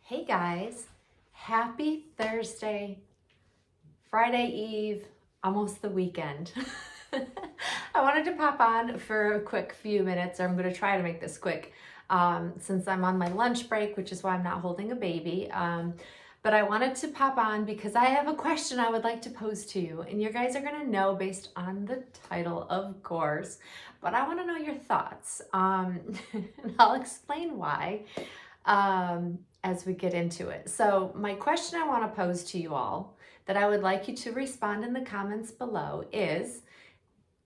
Hey guys, happy Thursday, Friday Eve, almost the weekend. I wanted to pop on for a quick few minutes, or I'm going to try to make this quick since I'm on my lunch break, which is why I'm not holding a baby. But I wanted to pop on because I have a question I would like to pose to you, and you guys are going to know based on the title, of course, but I want to know your thoughts, and I'll explain why as we get into it. So my question I want to pose to you all that I would like you to respond in the comments below is,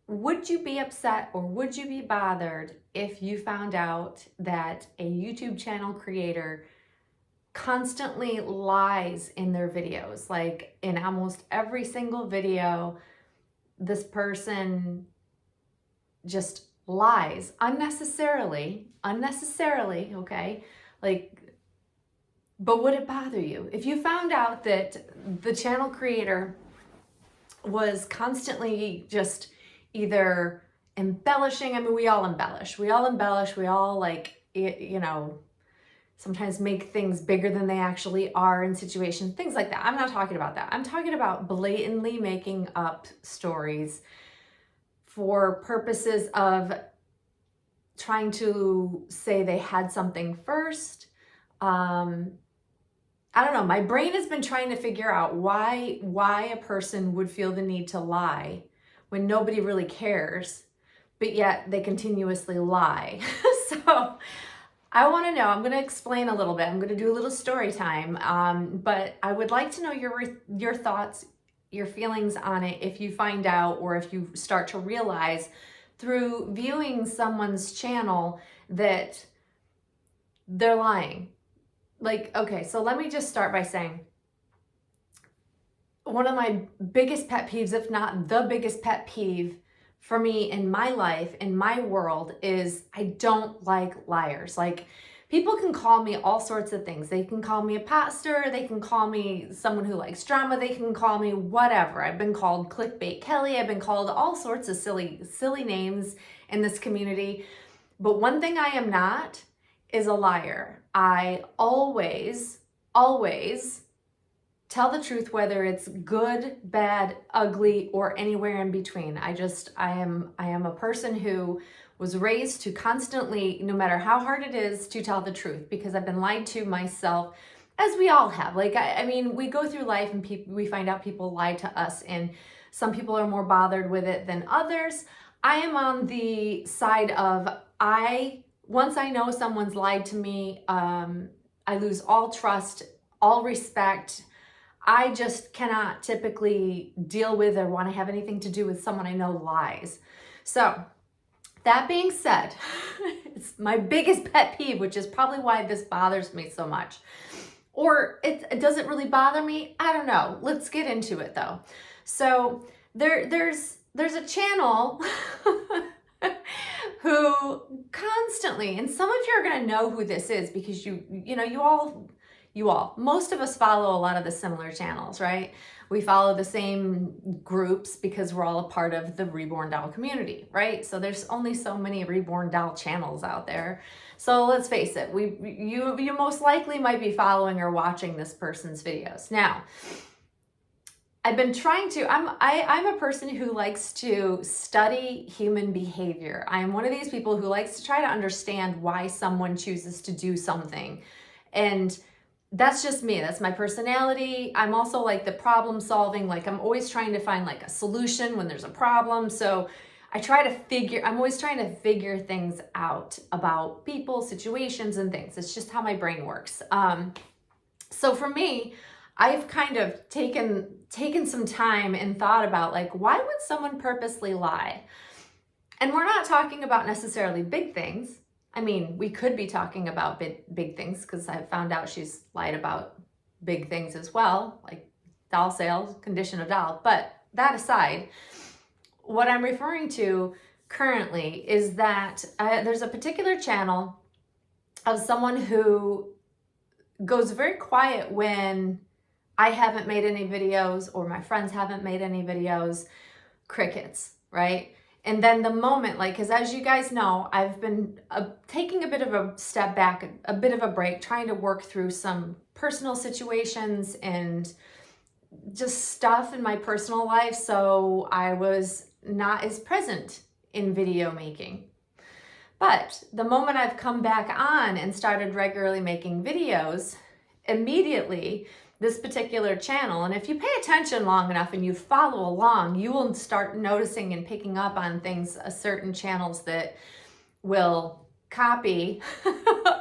would you be upset or would you be bothered if you found out that a YouTube channel creator constantly lies in their videos? Like in almost every single video, this person just lies unnecessarily, okay? Like, but would it bother you if you found out that the channel creator was constantly just either embellishing? I mean, we all embellish, we all like, sometimes make things bigger than they actually are in situations, things like that. I'm not talking about that. I'm talking about blatantly making up stories for purposes of trying to say they had something first. I don't know, my brain has been trying to figure out why a person would feel the need to lie when nobody really cares, but yet they continuously lie. So I want to know, I'm going to explain a little bit. I'm going to do a little story time, but I would like to know your thoughts, your feelings on it if you find out, or if you start to realize through viewing someone's channel that they're lying. Like, okay, so let me just start by saying one of my biggest pet peeves, if not the biggest pet peeve for me in my life, in my world, is I don't like liars. Like, people can call me all sorts of things. They can call me a pastor, they can call me someone who likes drama, they can call me whatever. I've been called Clickbait Kelly, I've been called all sorts of silly names in this community. But one thing I am not is a liar. I always tell the truth, whether it's good, bad, ugly, or anywhere in between. I am a person who was raised to constantly, no matter how hard it is, to tell the truth, because I've been lied to myself, as we all have. Like, I mean, we go through life and we find out people lie to us, and some people are more bothered with it than others. I am on the side of, once I know someone's lied to me, I lose all trust, all respect. I just cannot typically deal with or want to have anything to do with someone I know lies. So that being said, it's my biggest pet peeve, which is probably why this bothers me so much. Or it doesn't really bother me. I don't know. Let's get into it though. So there's a channel who constantly, and some of you are going to know who this is because you all, most of us follow a lot of the similar channels, right? We follow the same groups because we're all a part of the Reborn Doll community, right? So there's only so many Reborn Doll channels out there. So let's face it, you most likely might be following or watching this person's videos. Now, I've been trying to, I'm a person who likes to study human behavior. I am one of these people who likes to try to understand why someone chooses to do something. And that's just me. That's my personality. I'm also like the problem solving. Like, I'm always trying to find like a solution when there's a problem. So I'm always trying to figure things out about people, situations, and things. It's just how my brain works. So for me, I've kind of taken some time and thought about, like, why would someone purposely lie? And we're not talking about necessarily big things. I mean, we could be talking about big things, because I found out she's lied about big things as well, like doll sales, condition of doll. But that aside, what I'm referring to currently is that there's a particular channel of someone who goes very quiet when I haven't made any videos or my friends haven't made any videos. Crickets, right? And then the moment, like, because as you guys know, I've been taking a bit of a step back, a bit of a break, trying to work through some personal situations and just stuff in my personal life. So I was not as present in video making. But the moment I've come back on and started regularly making videos, immediately this particular channel, and if you pay attention long enough and you follow along, you will start noticing and picking up on things, certain channels that will copy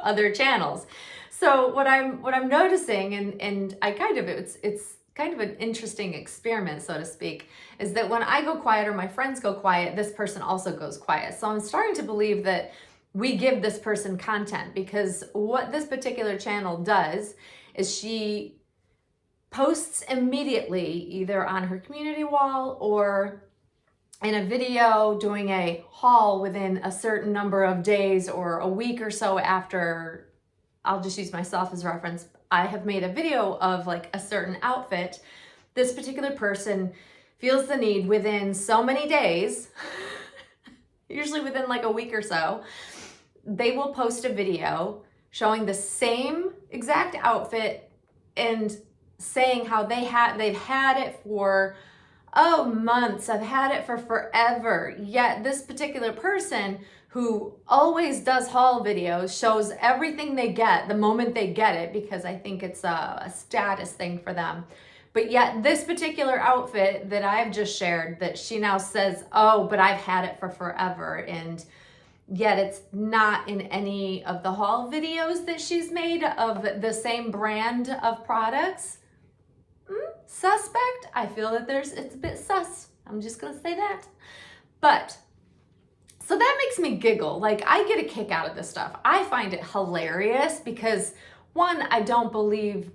other channels. So what I'm noticing, and I kind of, it's kind of an interesting experiment, so to speak, is that when I go quiet or my friends go quiet, this person also goes quiet. So I'm starting to believe that we give this person content, because what this particular channel does is she posts immediately, either on her community wall or in a video doing a haul within a certain number of days or a week or so after. I'll just use myself as reference. I have made a video of like a certain outfit. This particular person feels the need within so many days, usually within like a week or so, they will post a video showing the same exact outfit and saying how they've had it for months. I've had it for forever. Yet this particular person who always does haul videos shows everything they get the moment they get it, because I think it's a status thing for them. But yet this particular outfit that I've just shared, that she now says, oh, but I've had it for forever, and yet it's not in any of the haul videos that she's made of the same brand of products. Suspect. I feel that it's a bit sus. I'm just gonna say that. But so that makes me giggle. Like, I get a kick out of this stuff. I find it hilarious because, one, I don't believe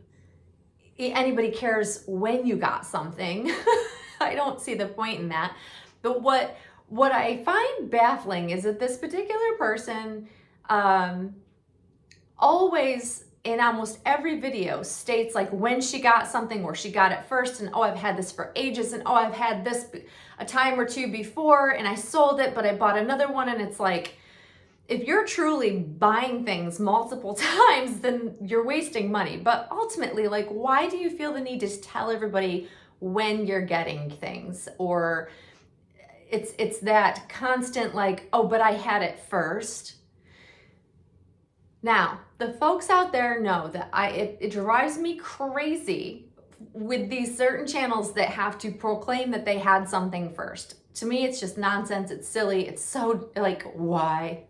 anybody cares when you got something. I don't see the point in that. But what I find baffling is that this particular person always, in almost every video, states like when she got something, or she got it first, and oh, I've had this for ages, and oh, I've had this a time or two before, and I sold it, but I bought another one. And it's like, if you're truly buying things multiple times, then you're wasting money. But ultimately, like, why do you feel the need to tell everybody when you're getting things? Or it's that constant like, oh, but I had it first. Now, the folks out there know that it drives me crazy with these certain channels that have to proclaim that they had something first. To me, it's just nonsense. It's silly. It's so, like, why?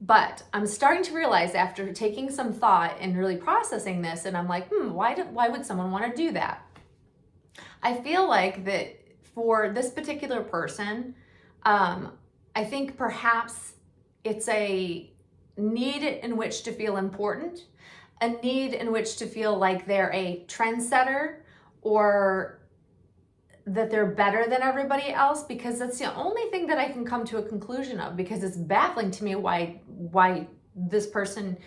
But I'm starting to realize, after taking some thought and really processing this, and I'm like, why would someone want to do that? I feel like that for this particular person, I think perhaps it's a need in which to feel important, a need in which to feel like they're a trendsetter, or that they're better than everybody else, because that's the only thing that I can come to a conclusion of, because it's baffling to me why this person,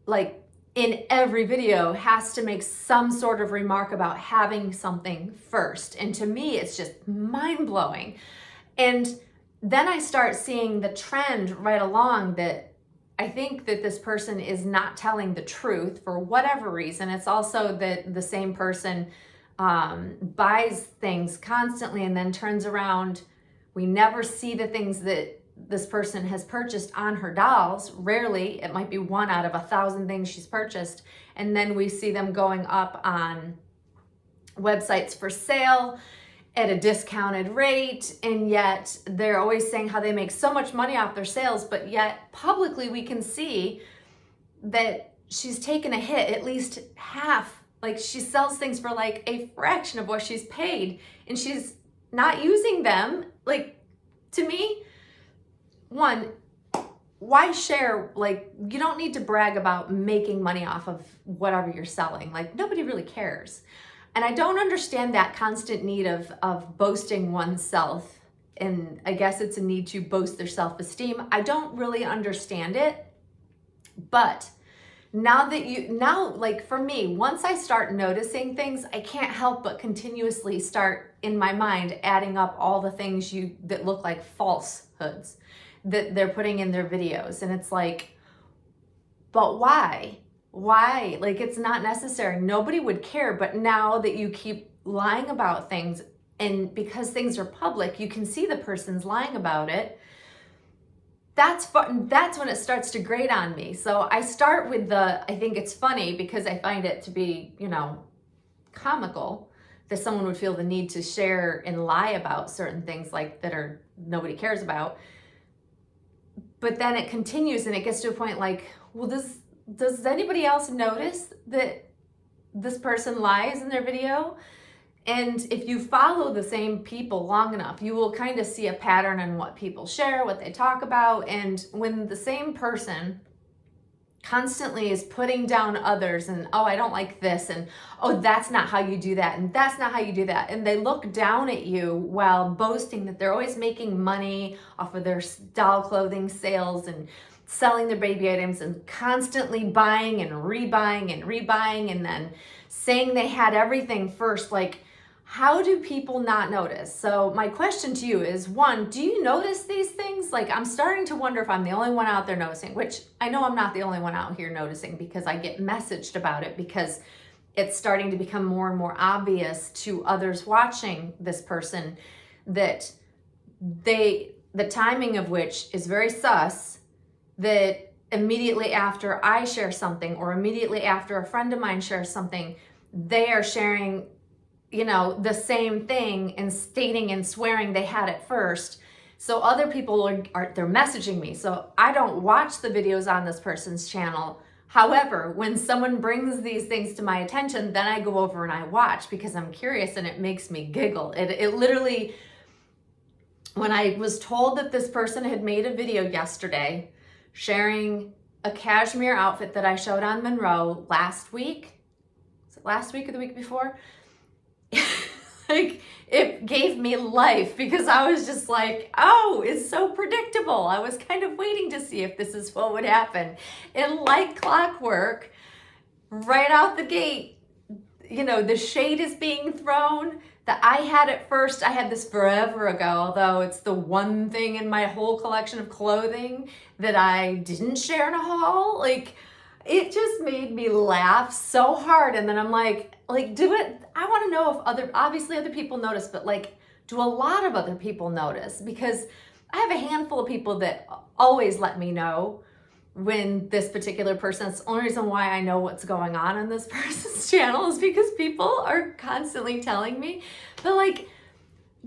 like, in every video has to make some sort of remark about having something first. And to me, it's just mind-blowing. And then I start seeing the trend right along that I think that this person is not telling the truth for whatever reason. It's also that the same person buys things constantly and then turns around. We never see the things that this person has purchased on her dolls. Rarely. It might be 1 out of 1,000 things she's purchased. And then we see them going up on websites for sale at a discounted rate, and yet they're always saying how they make so much money off their sales, but yet publicly we can see that she's taken a hit, at least half. Like, she sells things for like a fraction of what she's paid, and she's not using them. Like, to me, one, why share? Like, you don't need to brag about making money off of whatever you're selling. Like, nobody really cares. And I don't understand that constant need of boasting oneself. And I guess it's a need to boast their self-esteem. I don't really understand it. But like for me, once I start noticing things, I can't help but continuously start in my mind adding up all the things that look like falsehoods that they're putting in their videos. And it's like, but why? Why? Like, it's not necessary. Nobody would care. But now that you keep lying about things, and because things are public, you can see the person's lying about it. That's when it starts to grate on me. So I start with I think it's funny because I find it to be, comical that someone would feel the need to share and lie about certain things like that nobody cares about. But then it continues and it gets to a point like, well, does anybody else notice that this person lies in their video? And if you follow the same people long enough, you will kind of see a pattern in what people share, what they talk about. And when the same person constantly is putting down others and, oh, I don't like this, and oh, that's not how you do that, and that's not how you do that, and they look down at you while boasting that they're always making money off of their doll clothing sales and selling their baby items and constantly buying and rebuying and then saying they had everything first, like, how do people not notice? So my question to you is, one, do you notice these things? Like, I'm starting to wonder if I'm the only one out there noticing, which I know I'm not the only one out here noticing because I get messaged about it because it's starting to become more and more obvious to others watching this person that the timing of which is very sus, that immediately after I share something or immediately after a friend of mine shares something, they are sharing the same thing and stating and swearing they had it first. So other people they're messaging me. So I don't watch the videos on this person's channel. However, when someone brings these things to my attention, then I go over and I watch because I'm curious and it makes me giggle. It literally, when I was told that this person had made a video yesterday sharing a cashmere outfit that I showed on Monroe last week, was it last week or the week before? Like, it gave me life because I was just like, oh, it's so predictable. I was kind of waiting to see if this is what would happen. And like clockwork, right out the gate, the shade is being thrown. That I had it first. I had this forever ago, although it's the one thing in my whole collection of clothing that I didn't share in a haul. Like, it just made me laugh so hard. And then I'm like, do it. I want to know if obviously other people notice, but like, do a lot of other people notice? Because I have a handful of people that always let me know when this particular person, it's the only reason why I know what's going on in this person's channel is because people are constantly telling me. But like,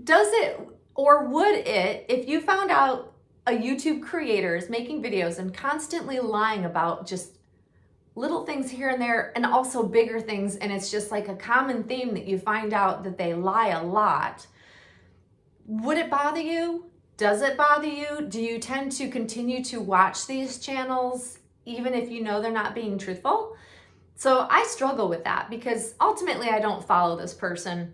does it or would it, if you found out a YouTube creator is making videos and constantly lying about just little things here and there and also bigger things, and it's just like a common theme that you find out that they lie a lot, would it bother you? Does it bother you? Do you tend to continue to watch these channels even if you know they're not being truthful? So I struggle with that because ultimately I don't follow this person.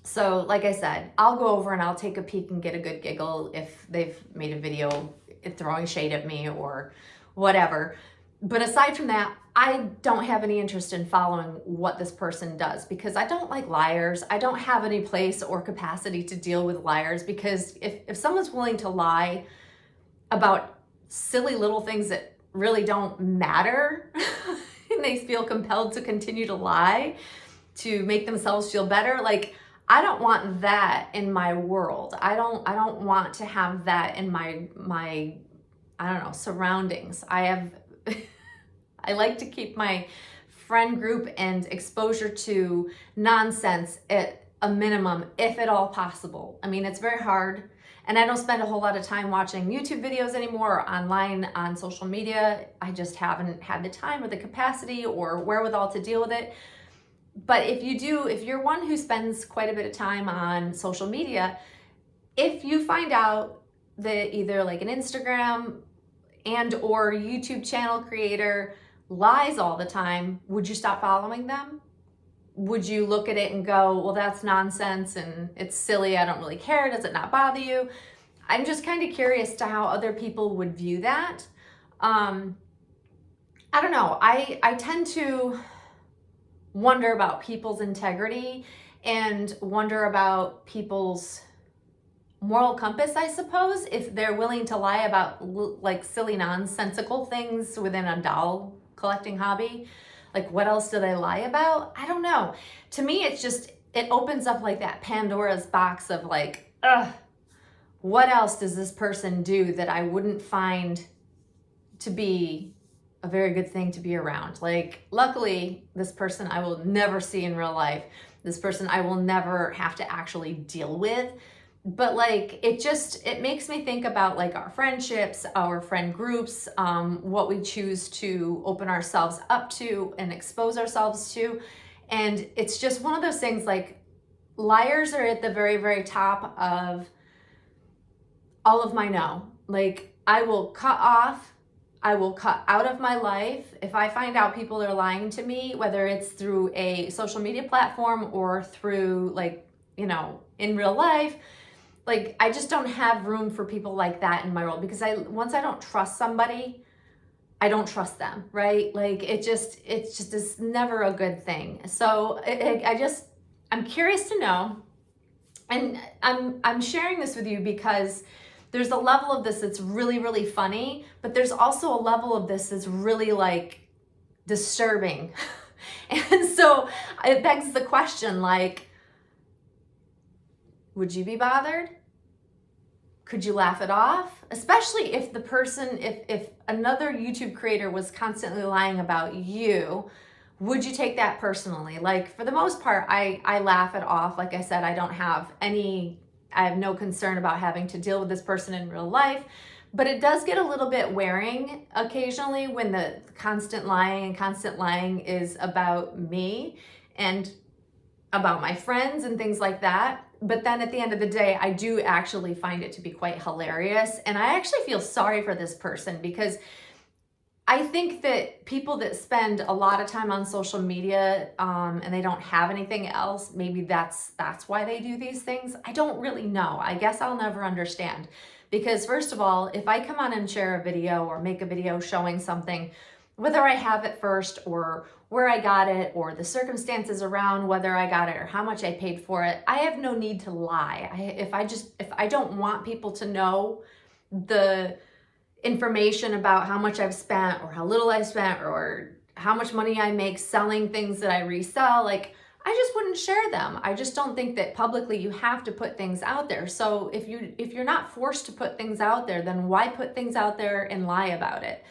So like I said, I'll go over and I'll take a peek and get a good giggle if they've made a video throwing shade at me or whatever. But aside from that, I don't have any interest in following what this person does because I don't like liars. I don't have any place or capacity to deal with liars because if someone's willing to lie about silly little things that really don't matter and they feel compelled to continue to lie to make themselves feel better, like, I don't want that in my world. I don't want to have that in my I don't know, surroundings. I like to keep my friend group and exposure to nonsense at a minimum, if at all possible. I mean, it's very hard, and I don't spend a whole lot of time watching YouTube videos anymore or online on social media. I just haven't had the time or the capacity or wherewithal to deal with it. But if you're one who spends quite a bit of time on social media, if you find out that either like an Instagram and or YouTube channel creator lies all the time, would you stop following them? Would you look at it and go, well, that's nonsense and it's silly, I don't really care, does it not bother you? I'm just kind of curious to how other people would view that. I I don't know. I tend to wonder about people's integrity and wonder about people's moral compass, I suppose, if they're willing to lie about like silly nonsensical things within a doll collecting hobby. Like, what else do they lie about? I don't know. To me, it's just, it opens up like that Pandora's box of like, ugh, what else does this person do that I wouldn't find to be a very good thing to be around? Like, luckily, this person I will never see in real life. This person I will never have to actually deal with. But like, it makes me think about like our friendships, our friend groups, what we choose to open ourselves up to and expose ourselves to. And it's just one of those things, like, liars are at the very, very top of all of my no. Like, I will cut out of my life if I find out people are lying to me, whether it's through a social media platform or through, like, in real life. Like, I just don't have room for people like that in my world, because once I don't trust somebody, I don't trust them, right? Like, it just is never a good thing. So I'm curious to know, and I'm sharing this with you because there's a level of this that's really, really funny, but there's also a level of this that's really, like, disturbing. And so it begs the question, like, would you be bothered? Could you laugh it off? Especially if the person, if another YouTube creator was constantly lying about you, would you take that personally? Like, for the most part, I laugh it off. Like I said, I have no concern about having to deal with this person in real life, but it does get a little bit wearing occasionally when the constant lying is about me and about my friends and things like that. But then at the end of the day, I do actually find it to be quite hilarious. And I actually feel sorry for this person, because I think that people that spend a lot of time on social media and they don't have anything else, maybe that's why they do these things. I don't really know. I guess I'll never understand. Because first of all, if I come on and share a video or make a video showing something, whether I have it first or where I got it or the circumstances around whether I got it or how much I paid for it, I have no need to lie. If I don't want people to know the information about how much I've spent or how little I spent or how much money I make selling things that I resell, like, I just wouldn't share them. I just don't think that publicly you have to put things out there. So if you're not forced to put things out there, then why put things out there and lie about it?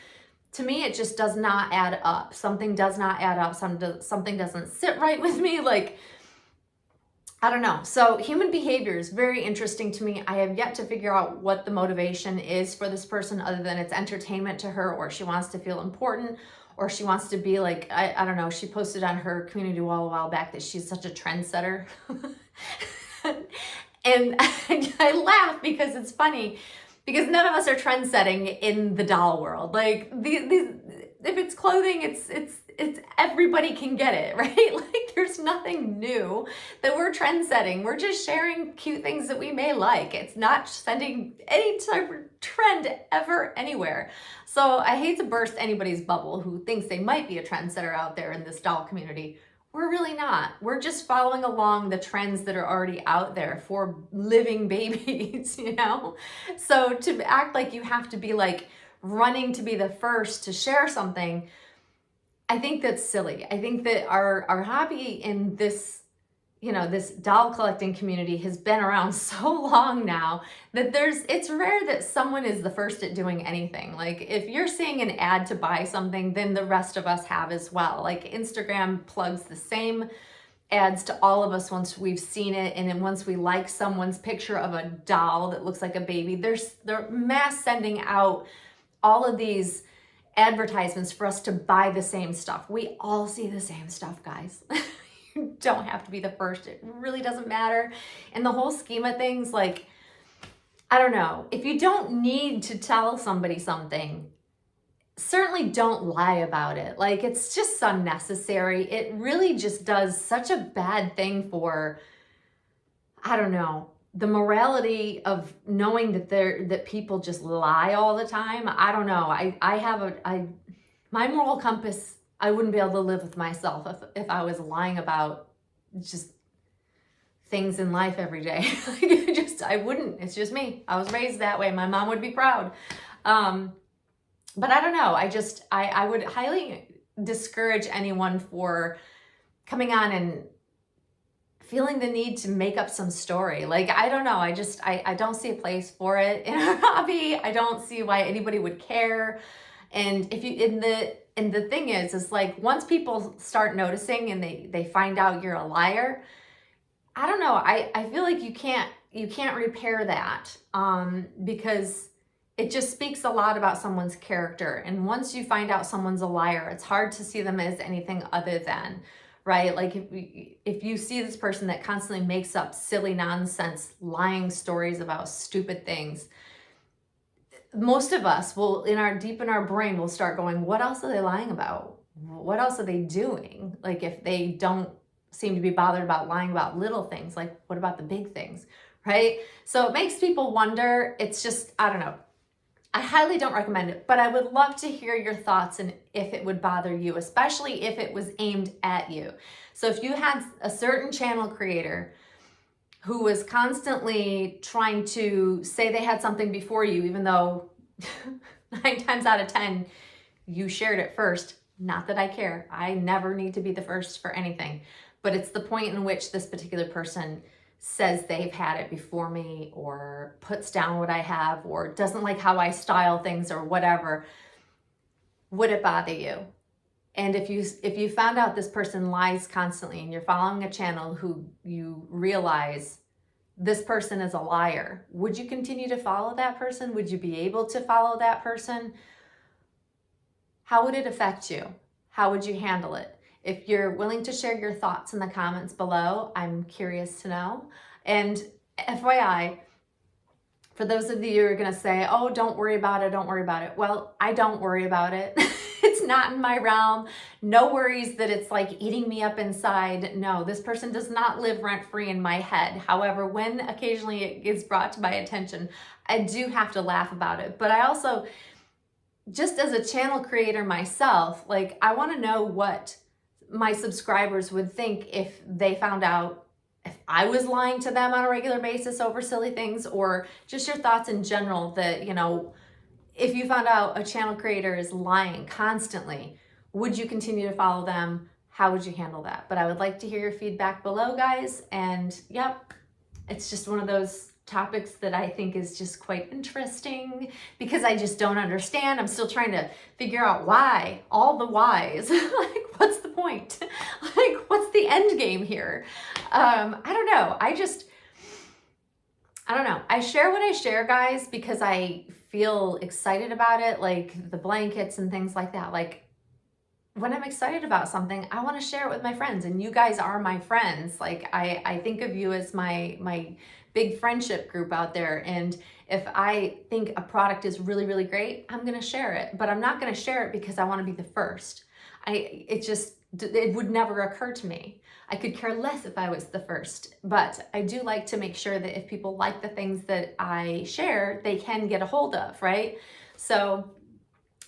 To me, it just does not add up. Something does not add up. Something doesn't sit right with me. Like, I don't know. So human behavior is very interesting to me. I have yet to figure out what the motivation is for this person, other than it's entertainment to her, or she wants to feel important, or she wants to be like, I don't know. She posted on her community wall a while back that she's such a trendsetter. And I laugh because it's funny. Because none of us are trend setting in the doll world. Like, these, if it's clothing, it's everybody can get it, right? Like, there's nothing new that we're trend setting. We're just sharing cute things that we may like. It's not sending any type of trend ever anywhere. So I hate to burst anybody's bubble who thinks they might be a trendsetter out there in this doll community. We're really not. We're just following along the trends that are already out there for living babies, So to act like you have to be like running to be the first to share something, I think that's silly. I think that our hobby in this, this doll collecting community has been around so long now that it's rare that someone is the first at doing anything. Like, if you're seeing an ad to buy something, then the rest of us have as well. Like, Instagram plugs the same ads to all of us once we've seen it, and then once we like someone's picture of a doll that looks like a baby, they're mass sending out all of these advertisements for us to buy the same stuff. We all see the same stuff, guys. You don't have to be the first. It really doesn't matter. In the whole scheme of things, like, I don't know. If you don't need to tell somebody something, certainly don't lie about it. Like, it's just unnecessary. It really just does such a bad thing for, I don't know, the morality of knowing that people just lie all the time. I don't know. my moral compass, I wouldn't be able to live with myself if I was lying about just things in life every day. I wouldn't. It's just me. I was raised that way. My mom would be proud. But I don't know. I would highly discourage anyone for coming on and feeling the need to make up some story. Like, I don't know. I don't see a place for it in our hobby. I don't see why anybody would care. And the thing is like, once people start noticing and they find out you're a liar, I don't know. I feel like you can't repair that, because it just speaks a lot about someone's character. And once you find out someone's a liar, it's hard to see them as anything other than, right? Like if you see this person that constantly makes up silly nonsense, lying stories about stupid things, most of us will, deep in our brain, will start going, what else are they lying about? What else are they doing? Like, if they don't seem to be bothered about lying about little things, like what about the big things, right? So it makes people wonder. It's just, I don't know. I highly don't recommend it, but I would love to hear your thoughts and if it would bother you, especially if it was aimed at you. So if you had a certain channel creator who was constantly trying to say they had something before you, even though 9 times out of 10, you shared it first. Not that I care. I never need to be the first for anything, but it's the point in which this particular person says they've had it before me, or puts down what I have, or doesn't like how I style things, or whatever. Would it bother you? And if you found out this person lies constantly and you're following a channel who you realize this person is a liar, would you continue to follow that person? Would you be able to follow that person? How would it affect you? How would you handle it? If you're willing to share your thoughts in the comments below, I'm curious to know. And FYI, for those of you who are going to say, oh, don't worry about it, don't worry about it. Well, I don't worry about it. It's not in my realm. No worries that it's like eating me up inside. No, this person does not live rent-free in my head. However, when occasionally it gets brought to my attention, I do have to laugh about it. But I also, just as a channel creator myself, like, I want to know what my subscribers would think if they found out if I was lying to them on a regular basis over silly things, or just your thoughts in general that, if you found out a channel creator is lying constantly, would you continue to follow them? How would you handle that? But I would like to hear your feedback below, guys. And yep, it's just one of those topics that I think is just quite interesting, because I just don't understand. I'm still trying to figure out why, all the whys. Like, what's the point? Like, what's the end game here? I don't know. I don't know. I share what I share, guys, because I feel excited about it, like the blankets and things like that. Like, when I'm excited about something, I want to share it with my friends, and you guys are my friends. Like, I think of you as my big friendship group out there. And if I think a product is really, really great, I'm going to share it, but I'm not going to share it because I want to be the first. It would never occur to me. I could care less if I was the first, but I do like to make sure that if people like the things that I share, they can get a hold of, right? So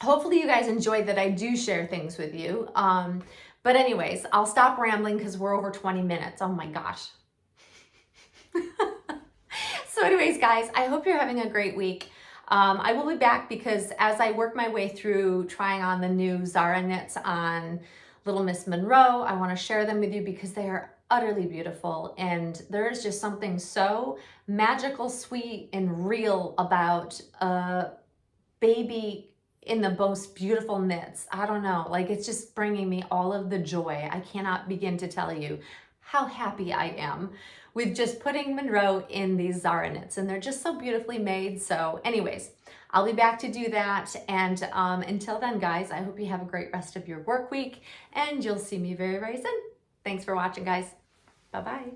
hopefully you guys enjoyed that I do share things with you. But anyways, I'll stop rambling because we're over 20 minutes. Oh my gosh. So anyways, guys, I hope you're having a great week. I will be back because as I work my way through trying on the new Zara knits on Little Miss Monroe, I want to share them with you because they are utterly beautiful. And there is just something so magical, sweet, and real about a baby in the most beautiful knits. I don't know, like, it's just bringing me all of the joy. I cannot begin to tell you how happy I am with just putting Monroe in these Zara knits, and they're just so beautifully made. So anyways, I'll be back to do that. And until then, guys, I hope you have a great rest of your work week, and you'll see me very, very soon. Thanks for watching, guys. Bye-bye.